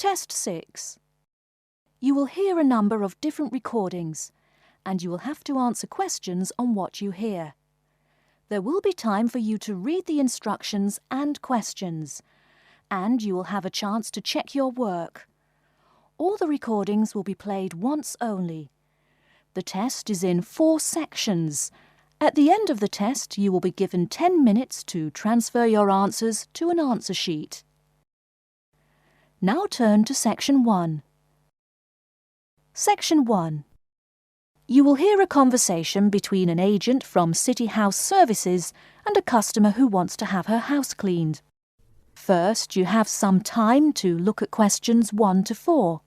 Test 6. You will hear a number of different recordings, and you will have to answer questions on what you hear. There will be time for you to read the instructions and questions, and you will have a chance to check your work. All the recordings will be played once only. The test is in 4 sections. At the end of the test, you will be given 10 minutes to transfer your answers to an answer sheet. Now turn to Section 1. Section 1. You will hear a conversation between an agent from City House Services and a customer who wants to have her house cleaned. First, you have some time to look at questions 1 to 4.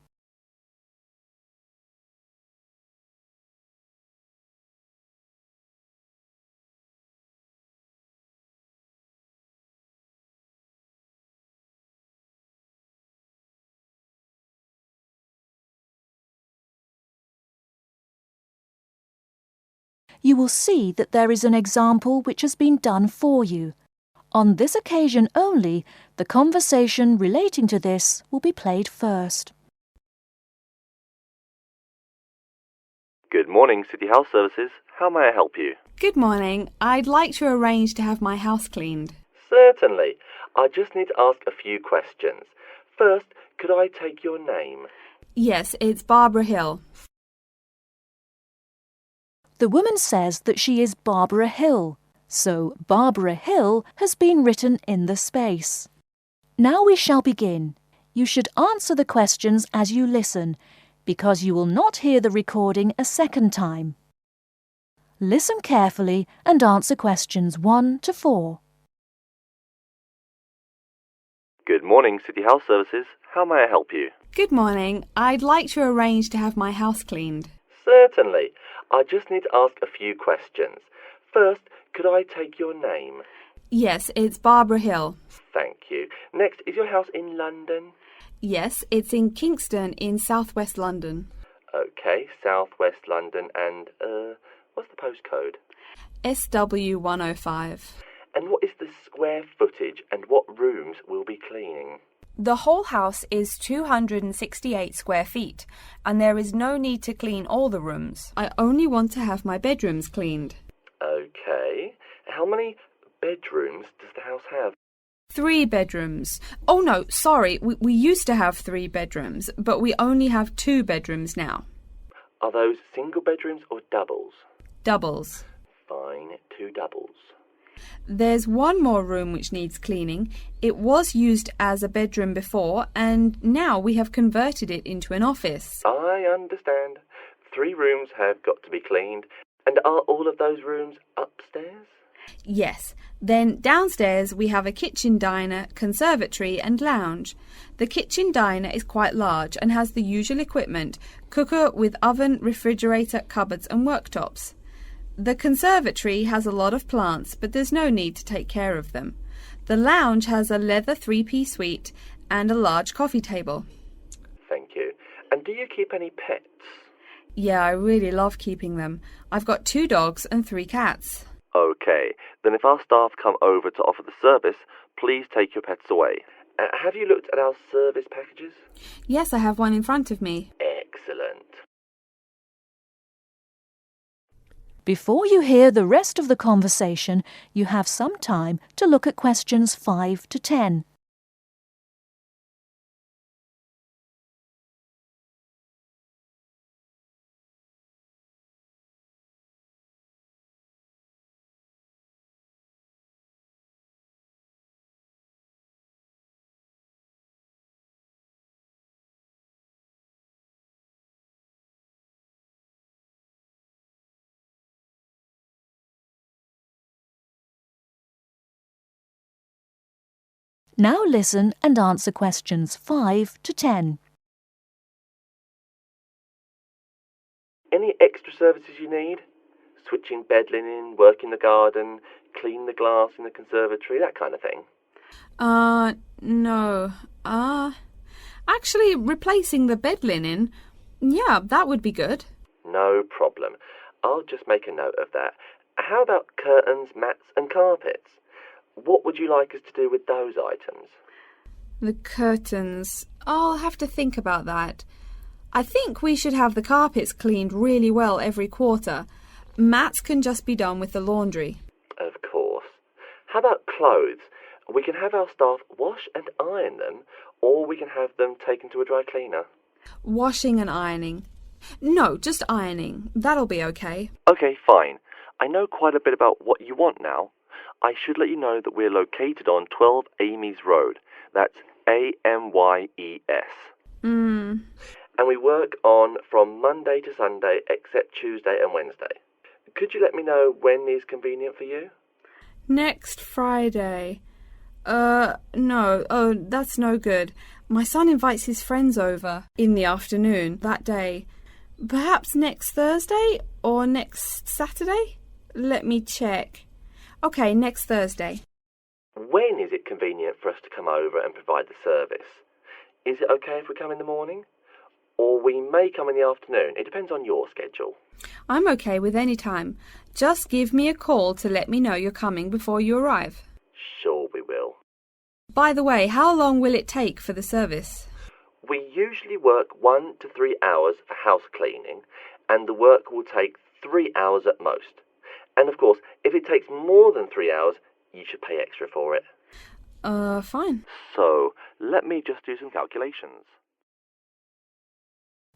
You will see that there is an example which has been done for you. On this occasion only, the conversation relating to this will be played first. Good morning, City House Services. How may I help you? Good morning. I'd like to arrange to have my house cleaned. Certainly. I just need to ask a few questions. First, could I take your name? Yes, it's Barbara Hill. The woman says that she is Barbara Hill, so Barbara Hill has been written in the space. Now we shall begin. You should answer the questions as you listen, because you will not hear the recording a second time. Listen carefully and answer questions 1 to 4. Good morning, City House Services. How may I help you? Good morning. I'd like to arrange to have my house cleaned. Certainly. I just need to ask a few questions. First, could I take your name? Yes, it's Barbara Hill. Thank you. Next, is your house in London? Yes, it's in Kingston in southwest London. Okay, southwest London and, what's the postcode? SW105. And what is the square footage and what rooms will be cleaning? The whole house is 268 square feet, and there is no need to clean all the rooms. I only want to have my bedrooms cleaned. Okay. How many bedrooms does the house have? 3 bedrooms. Oh no, sorry, we used to have 3 bedrooms, but we only have 2 bedrooms now. Are those single bedrooms or doubles? Doubles. Fine, 2 doubles. There's one more room which needs cleaning. It was used as a bedroom before, and now we have converted it into an office. I understand. 3 rooms have got to be cleaned. And are all of those rooms upstairs? Yes. Then downstairs we have a kitchen diner, conservatory and lounge. The kitchen diner is quite large and has the usual equipment: cooker with oven, refrigerator, cupboards and worktops. The conservatory has a lot of plants, but there's no need to take care of them. The lounge has a leather 3-piece suite and a large coffee table. Thank you. And do you keep any pets? Yeah, I really love keeping them. I've got 2 dogs and 3 cats. Okay, then if our staff come over to offer the service, please take your pets away. Have you looked at our service packages? Yes, I have one in front of me. Excellent. Before you hear the rest of the conversation, you have some time to look at questions 5 to 10. Now listen and answer questions 5 to 10. Any extra services you need? Switching bed linen, work in the garden, clean the glass in the conservatory, that kind of thing? No. Actually, replacing the bed linen, yeah, that would be good. No problem. I'll just make a note of that. How about curtains, mats and carpets? What would you like us to do with those items? The curtains. I'll have to think about that. I think we should have the carpets cleaned really well every quarter. Mats can just be done with the laundry. Of course. How about clothes? We can have our staff wash and iron them, or we can have them taken to a dry cleaner. Washing and ironing. No, just ironing. That'll be okay. Okay, fine. I know quite a bit about what you want now. I should let you know that we're located on 12 Amy's Road. That's Amyes. And we work on from Monday to Sunday except Tuesday and Wednesday. Could you let me know when is convenient for you? Next Friday. No. Oh, that's no good. My son invites his friends over in the afternoon that day. Perhaps next Thursday or next Saturday? Let me check. Okay, next Thursday. When is it convenient for us to come over and provide the service? Is it okay if we come in the morning? Or we may come in the afternoon. It depends on your schedule. I'm okay with any time. Just give me a call to let me know you're coming before you arrive. Sure we will. By the way, how long will it take for the service? We usually work 1 to 3 hours for house cleaning, and the work will take 3 hours at most. And of course, if it takes more than 3 hours, you should pay extra for it. Fine. So, let me just do some calculations.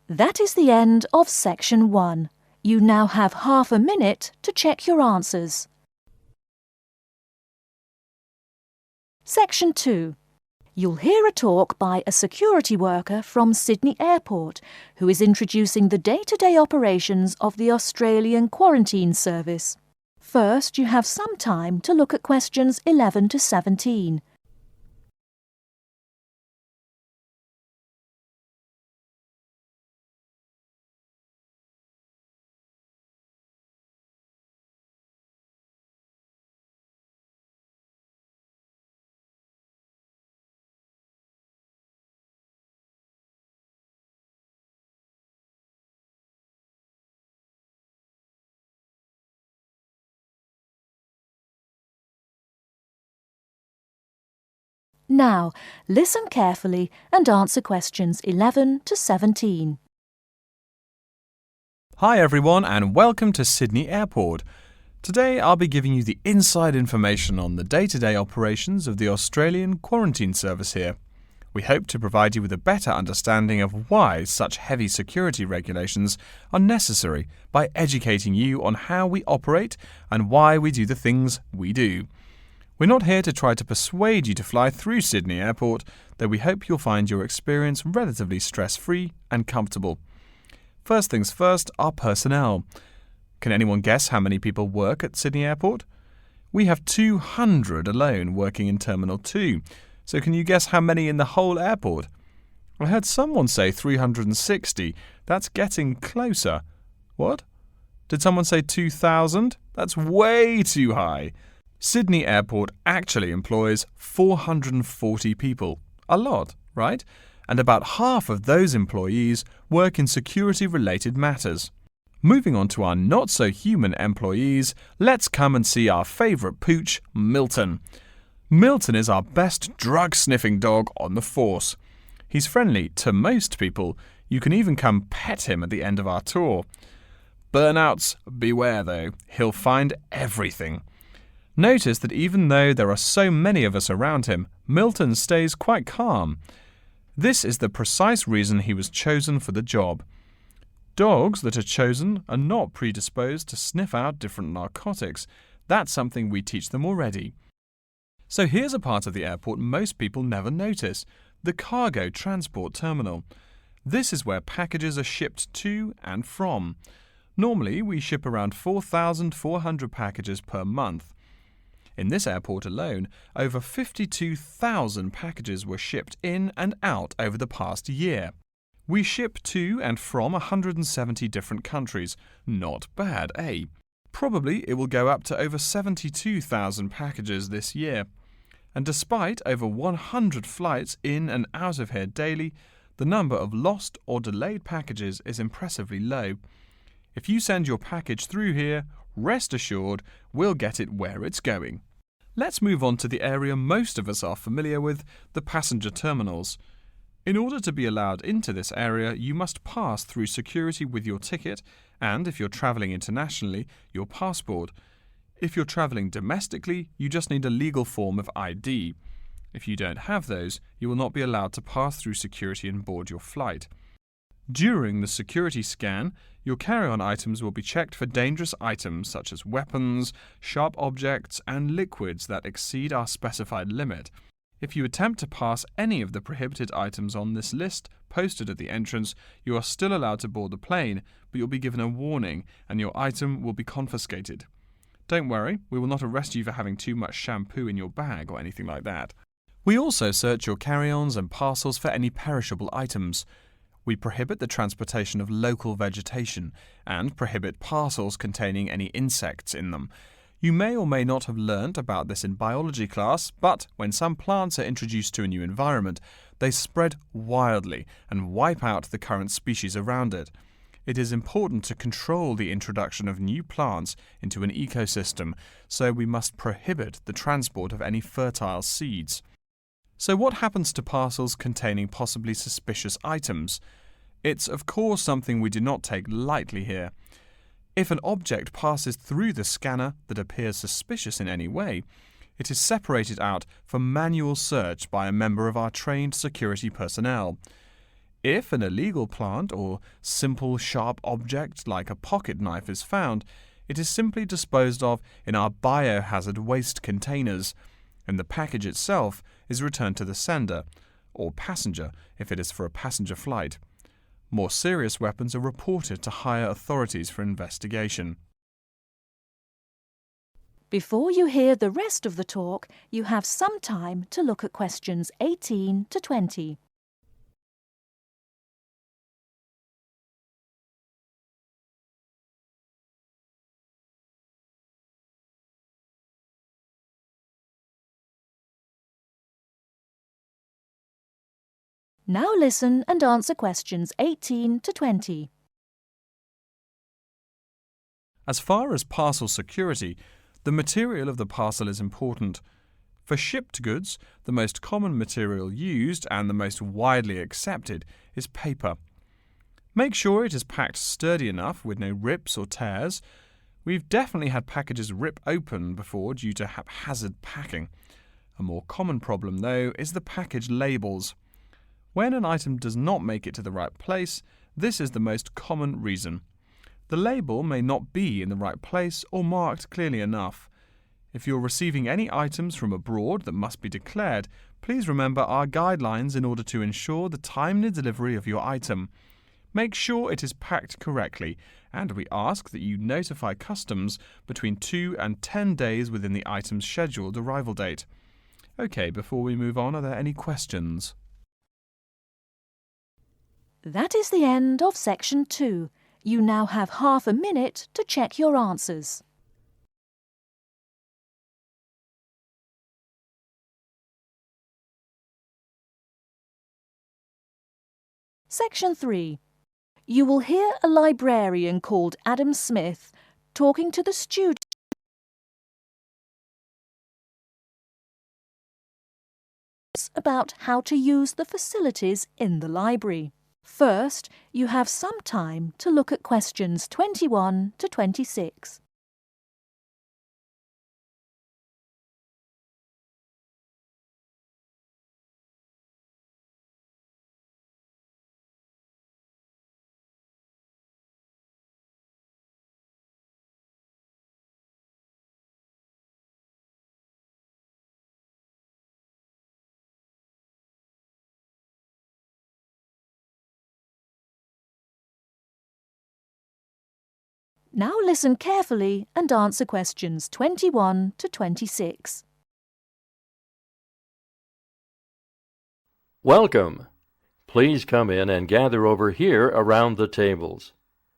That is the end of Section 1. You now have half a minute to check your answers. Section 2. You'll hear a talk by a security worker from Sydney Airport who is introducing the day-to-day operations of the Australian Quarantine Service. First, you have some time to look at questions 11 to 17. Now, listen carefully and answer questions 11 to 17. Hi everyone and welcome to Sydney Airport. Today I'll be giving you the inside information on the day-to-day operations of the Australian Quarantine Service here. We hope to provide you with a better understanding of why such heavy security regulations are necessary by educating you on how we operate and why we do the things we do. We're not here to try to persuade you to fly through Sydney Airport, though we hope you'll find your experience relatively stress-free and comfortable. First things first, our personnel. Can anyone guess how many people work at Sydney Airport? We have 200 alone working in Terminal 2. So can you guess how many in the whole airport? I heard someone say 360. That's getting closer. What? Did someone say 2,000? That's way too high. Sydney Airport actually employs 440 people. A lot, right? And about half of those employees work in security-related matters. Moving on to our not-so-human employees, let's come and see our favourite pooch, Milton. Milton is our best drug-sniffing dog on the force. He's friendly to most people. You can even come pet him at the end of our tour. Burnouts, beware though. He'll find everything. Notice that even though there are so many of us around him, Milton stays quite calm. This is the precise reason he was chosen for the job. Dogs that are chosen are not predisposed to sniff out different narcotics. That's something we teach them already. So here's a part of the airport most people never notice, the cargo transport terminal. This is where packages are shipped to and from. Normally, we ship around 4,400 packages per month. In this airport alone, over 52,000 packages were shipped in and out over the past year. We ship to and from 170 different countries. Not bad, eh? Probably it will go up to over 72,000 packages this year. And despite over 100 flights in and out of here daily, the number of lost or delayed packages is impressively low. If you send your package through here, rest assured we'll get it where it's going. Let's move on to the area most of us are familiar with, the passenger terminals. In order to be allowed into this area, you must pass through security with your ticket and, if you're travelling internationally, your passport. If you're travelling domestically, you just need a legal form of ID. If you don't have those, you will not be allowed to pass through security and board your flight. During the security scan, your carry-on items will be checked for dangerous items such as weapons, sharp objects, and liquids that exceed our specified limit. If you attempt to pass any of the prohibited items on this list posted at the entrance, you are still allowed to board the plane, but you'll be given a warning and your item will be confiscated. Don't worry, we will not arrest you for having too much shampoo in your bag or anything like that. We also search your carry-ons and parcels for any perishable items. We prohibit the transportation of local vegetation and prohibit parcels containing any insects in them. You may or may not have learnt about this in biology class, but when some plants are introduced to a new environment, they spread wildly and wipe out the current species around it. It is important to control the introduction of new plants into an ecosystem, so we must prohibit the transport of any fertile seeds. So what happens to parcels containing possibly suspicious items? It's of course something we do not take lightly here. If an object passes through the scanner that appears suspicious in any way, it is separated out for manual search by a member of our trained security personnel. If an illegal plant or simple sharp object like a pocket knife is found, it is simply disposed of in our biohazard waste containers, and the package itself is returned to the sender, or passenger if it is for a passenger flight. More serious weapons are reported to higher authorities for investigation. Before you hear the rest of the talk, you have some time to look at questions 18 to 20. Now listen and answer questions 18 to 20. As far as parcel security, the material of the parcel is important. For shipped goods, the most common material used and the most widely accepted is paper. Make sure it is packed sturdy enough with no rips or tears. We've definitely had packages rip open before due to haphazard packing. A more common problem, though, is the package labels. When an item does not make it to the right place, this is the most common reason. The label may not be in the right place or marked clearly enough. If you're receiving any items from abroad that must be declared, please remember our guidelines in order to ensure the timely delivery of your item. Make sure it is packed correctly, and we ask that you notify customs between 2 and 10 days within the item's scheduled arrival date. OK, before we move on, are there any questions? That is the end of section 2. You now have half a minute to check your answers. Section 3. You will hear a librarian called Adam Smith talking to the students about how to use the facilities in the library. First, you have some time to look at questions 21 to 26. Now listen carefully and answer questions 21 to 26. Welcome. Please come in and gather over here around the tables.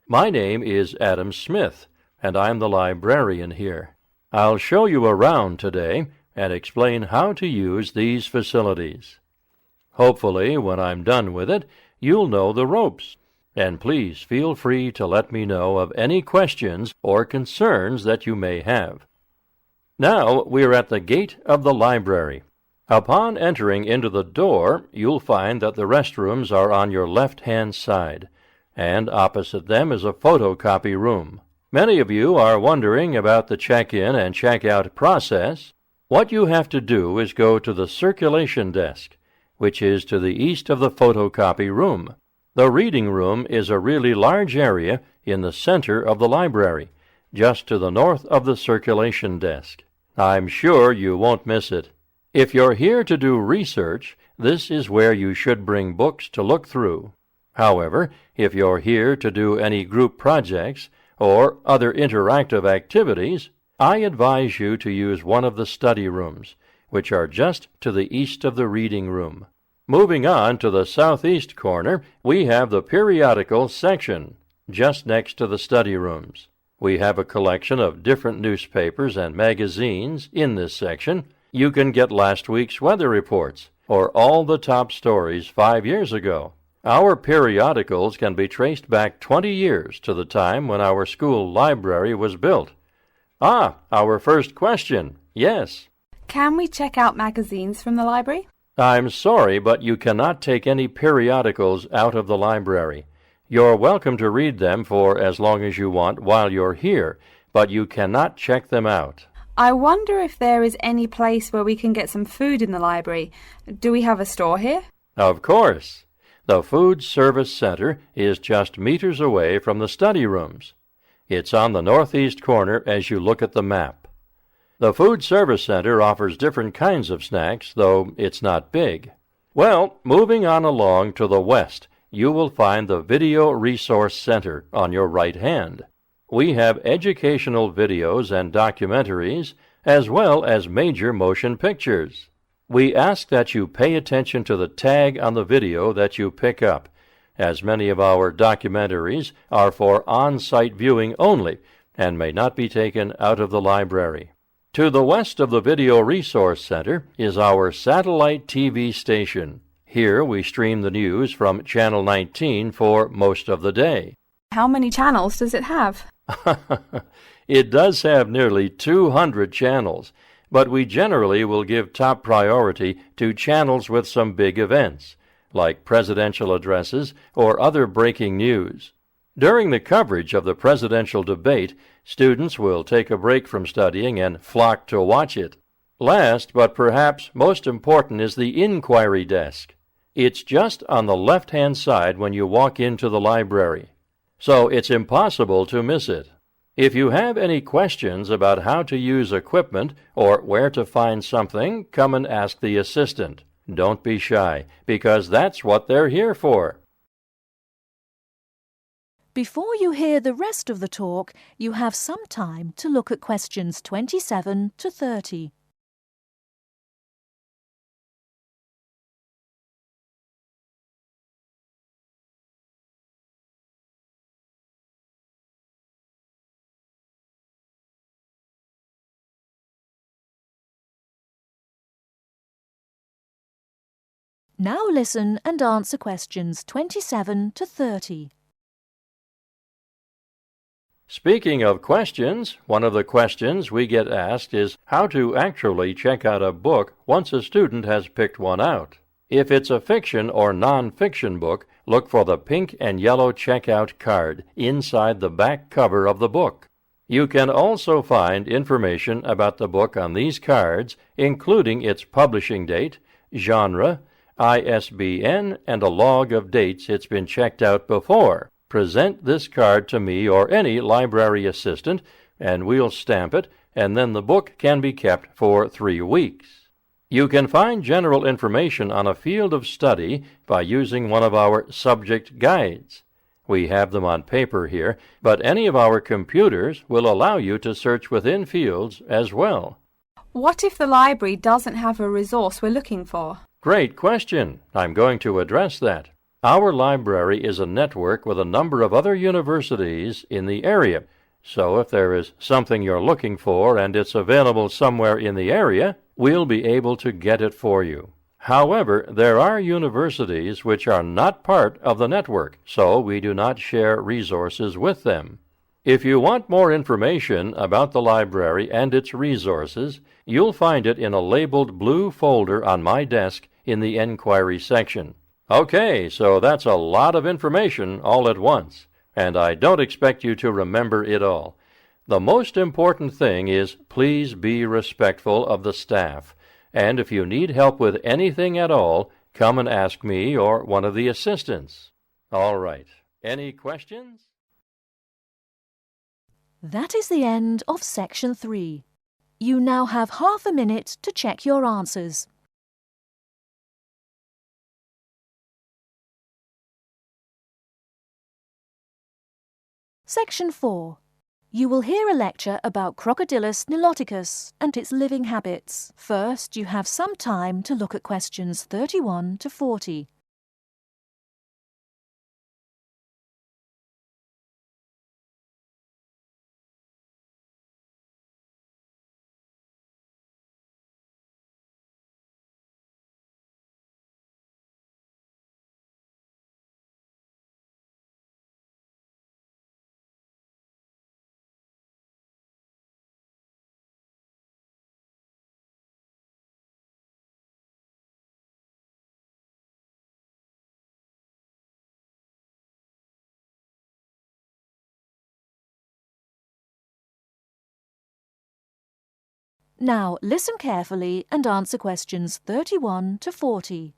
My name is Adam Smith, and I'm the librarian here. I'll show you around today and explain how to use these facilities. Hopefully, when I'm done with it, you'll know the ropes. And please feel free to let me know of any questions or concerns that you may have. Now we're at the gate of the library. Upon entering into the door, you'll find that the restrooms are on your left-hand side, and opposite them is a photocopy room. Many of you are wondering about the check-in and check-out process. What you have to do is go to the circulation desk, which is to the east of the photocopy room. The reading room is a really large area in the center of the library, just to the north of the circulation desk. I'm sure you won't miss it. If you're here to do research, this is where you should bring books to look through. However, if you're here to do any group projects or other interactive activities, I advise you to use one of the study rooms, which are just to the east of the reading room. Moving on to the southeast corner, we have the periodical section, just next to the study rooms. We have a collection of different newspapers and magazines in this section. You can get last week's weather reports, or all the top stories 5 years ago. Our periodicals can be traced back 20 years to the time when our school library was built. Our first question. Yes. Can we check out magazines from the library? I'm sorry, but you cannot take any periodicals out of the library. You're welcome to read them for as long as you want while you're here, but you cannot check them out. I wonder if there is any place where we can get some food in the library. Do we have a store here? Of course. The Food Service Center is just meters away from the study rooms. It's on the northeast corner as you look at the map. The Food Service Center offers different kinds of snacks, though it's not big. Well, moving on along to the west, you will find the Video Resource Center on your right hand. We have educational videos and documentaries, as well as major motion pictures. We ask that you pay attention to the tag on the video that you pick up, as many of our documentaries are for on-site viewing only and may not be taken out of the library. To the west of the Video Resource Center is our satellite TV station. Here we stream the news from Channel 19 for most of the day. How many channels does it have? It does have nearly 200 channels, but we generally will give top priority to channels with some big events, like presidential addresses or other breaking news. During the coverage of the presidential debate, students will take a break from studying and flock to watch it. Last, but perhaps most important, is the inquiry desk. It's just on the left-hand side when you walk into the library, so it's impossible to miss it. If you have any questions about how to use equipment or where to find something, come and ask the assistant. Don't be shy, because that's what they're here for. Before you hear the rest of the talk, you have some time to look at questions 27 to 30. Now listen and answer questions 27 to 30. Speaking of questions, one of the questions we get asked is how to actually check out a book once a student has picked one out. If it's a fiction or non-fiction book, look for the pink and yellow checkout card inside the back cover of the book. You can also find information about the book on these cards, including its publishing date, genre, ISBN, and a log of dates it's been checked out before. Present this card to me or any library assistant, and we'll stamp it, and then the book can be kept for 3 weeks. You can find general information on a field of study by using one of our subject guides. We have them on paper here, but any of our computers will allow you to search within fields as well. What if the library doesn't have a resource we're looking for? Great question. I'm going to address that. Our library is a network with a number of other universities in the area, so if there is something you're looking for and it's available somewhere in the area, we'll be able to get it for you. However, there are universities which are not part of the network, so we do not share resources with them. If you want more information about the library and its resources, you'll find it in a labeled blue folder on my desk in the Enquiry section. Okay, so that's a lot of information all at once, and I don't expect you to remember it all. The most important thing is please be respectful of the staff, and if you need help with anything at all, come and ask me or one of the assistants. All right, any questions? That is the end of Section 3. You now have half a minute to check your answers. Section 4. You will hear a lecture about Crocodylus niloticus and its living habits. First, you have some time to look at questions 31 to 40. Now listen carefully and answer questions 31 to 40.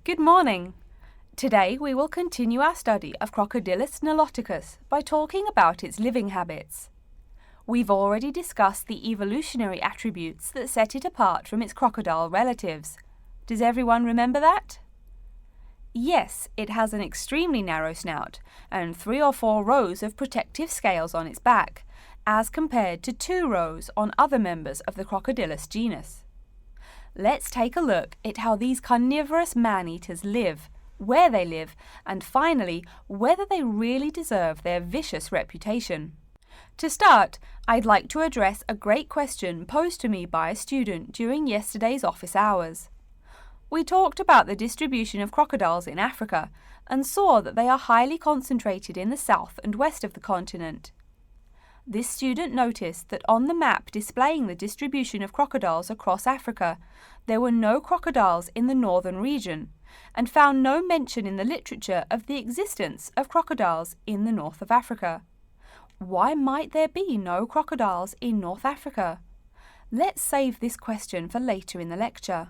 Good morning. Today we will continue our study of Crocodylus niloticus by talking about its living habits. We've already discussed the evolutionary attributes that set it apart from its crocodile relatives. Does everyone remember that? Yes, it has an extremely narrow snout and 3 or 4 rows of protective scales on its back, as compared to 2 rows on other members of the Crocodylus genus. Let's take a look at how these carnivorous man-eaters live, where they live, and finally, whether they really deserve their vicious reputation. To start, I'd like to address a great question posed to me by a student during yesterday's office hours. We talked about the distribution of crocodiles in Africa and saw that they are highly concentrated in the south and west of the continent. This student noticed that on the map displaying the distribution of crocodiles across Africa, there were no crocodiles in the northern region, and found no mention in the literature of the existence of crocodiles in the north of Africa. Why might there be no crocodiles in North Africa? Let's save this question for later in the lecture.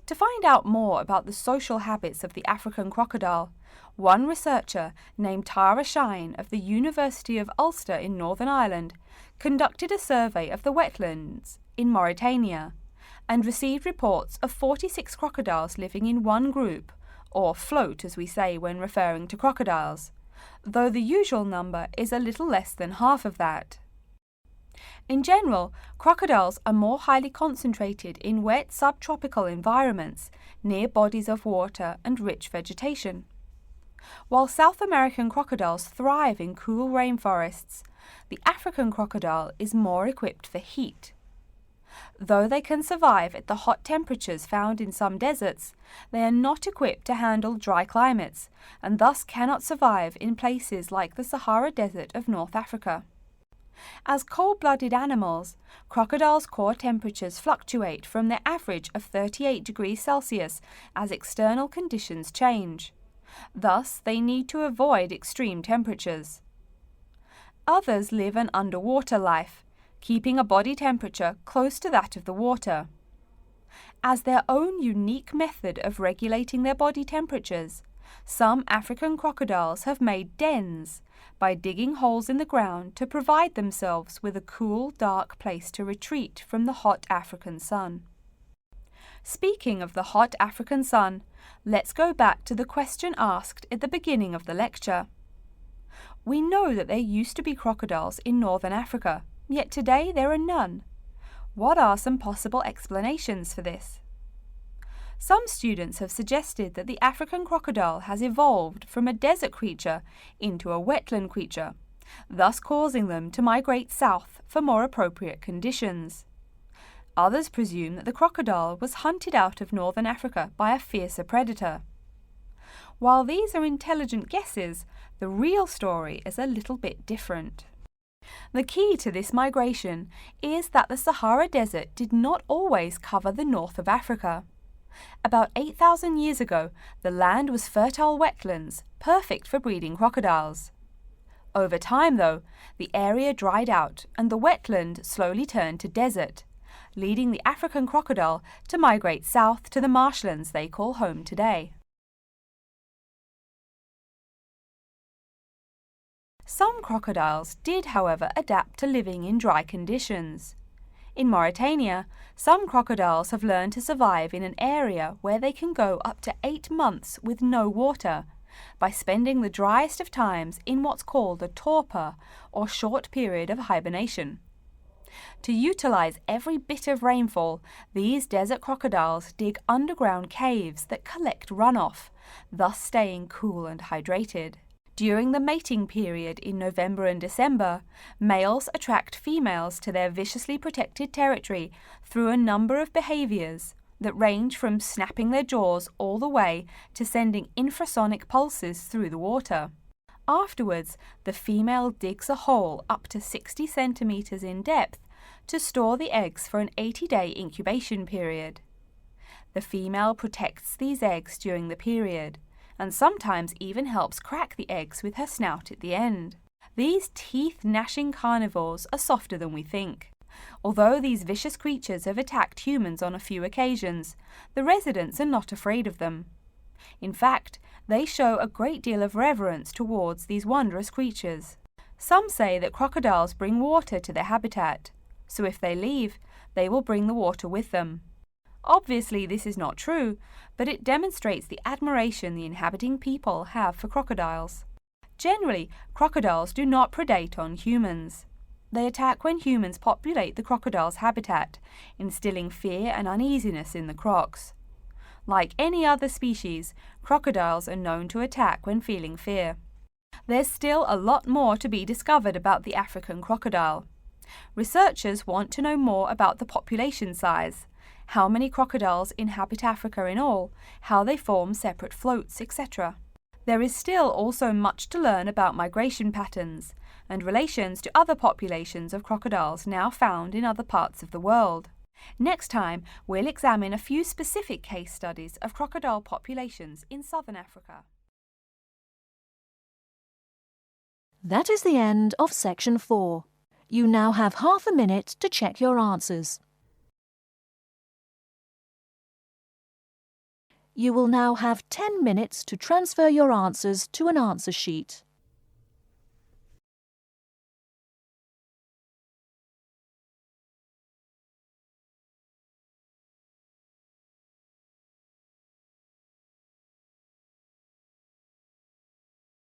To find out more about the social habits of the African crocodile, one researcher named Tara Shine of the University of Ulster in Northern Ireland conducted a survey of the wetlands in Mauritania and received reports of 46 crocodiles living in one group, or float as we say when referring to crocodiles, though the usual number is a little less than half of that. In general, crocodiles are more highly concentrated in wet subtropical environments near bodies of water and rich vegetation. While South American crocodiles thrive in cool rainforests, the African crocodile is more equipped for heat. Though they can survive at the hot temperatures found in some deserts, they are not equipped to handle dry climates and thus cannot survive in places like the Sahara Desert of North Africa. As cold-blooded animals, crocodiles' core temperatures fluctuate from their average of 38 degrees Celsius as external conditions change. Thus, they need to avoid extreme temperatures. Others live an underwater life, keeping a body temperature close to that of the water. As their own unique method of regulating their body temperatures, some African crocodiles have made dens by digging holes in the ground to provide themselves with a cool, dark place to retreat from the hot African sun. Speaking of the hot African sun, let's go back to the question asked at the beginning of the lecture. We know that there used to be crocodiles in northern Africa, yet today there are none. What are some possible explanations for this? Some students have suggested that the African crocodile has evolved from a desert creature into a wetland creature, thus causing them to migrate south for more appropriate conditions. Others presume that the crocodile was hunted out of northern Africa by a fiercer predator. While these are intelligent guesses, the real story is a little bit different. The key to this migration is that the Sahara Desert did not always cover the north of Africa. About 8,000 years ago, the land was fertile wetlands, perfect for breeding crocodiles. Over time, though, the area dried out and the wetland slowly turned to desert, leading the African crocodile to migrate south to the marshlands they call home today. Some crocodiles did, however, adapt to living in dry conditions. In Mauritania, some crocodiles have learned to survive in an area where they can go up to 8 months with no water, by spending the driest of times in what's called a torpor, or short period of hibernation. To utilize every bit of rainfall, these desert crocodiles dig underground caves that collect runoff, thus staying cool and hydrated. During the mating period in November and December, males attract females to their viciously protected territory through a number of behaviors that range from snapping their jaws all the way to sending infrasonic pulses through the water. Afterwards, the female digs a hole up to 60 centimeters in depth to store the eggs for an 80-day incubation period. The female protects these eggs during the period, and sometimes even helps crack the eggs with her snout at the end. These teeth-gnashing carnivores are softer than we think. Although these vicious creatures have attacked humans on a few occasions, the residents are not afraid of them. In fact, they show a great deal of reverence towards these wondrous creatures. Some say that crocodiles bring water to their habitat, so if they leave, they will bring the water with them. Obviously, this is not true, but it demonstrates the admiration the inhabiting people have for crocodiles. Generally, crocodiles do not predate on humans. They attack when humans populate the crocodile's habitat, instilling fear and uneasiness in the crocs. Like any other species, crocodiles are known to attack when feeling fear. There's still a lot more to be discovered about the African crocodile. Researchers want to know more about the population size, how many crocodiles inhabit Africa in all, how they form separate floats, etc. There is still also much to learn about migration patterns and relations to other populations of crocodiles now found in other parts of the world. Next time, we'll examine a few specific case studies of crocodile populations in southern Africa. That is the end of section 4. You now have half a minute to check your answers. You will now have 10 minutes to transfer your answers to an answer sheet.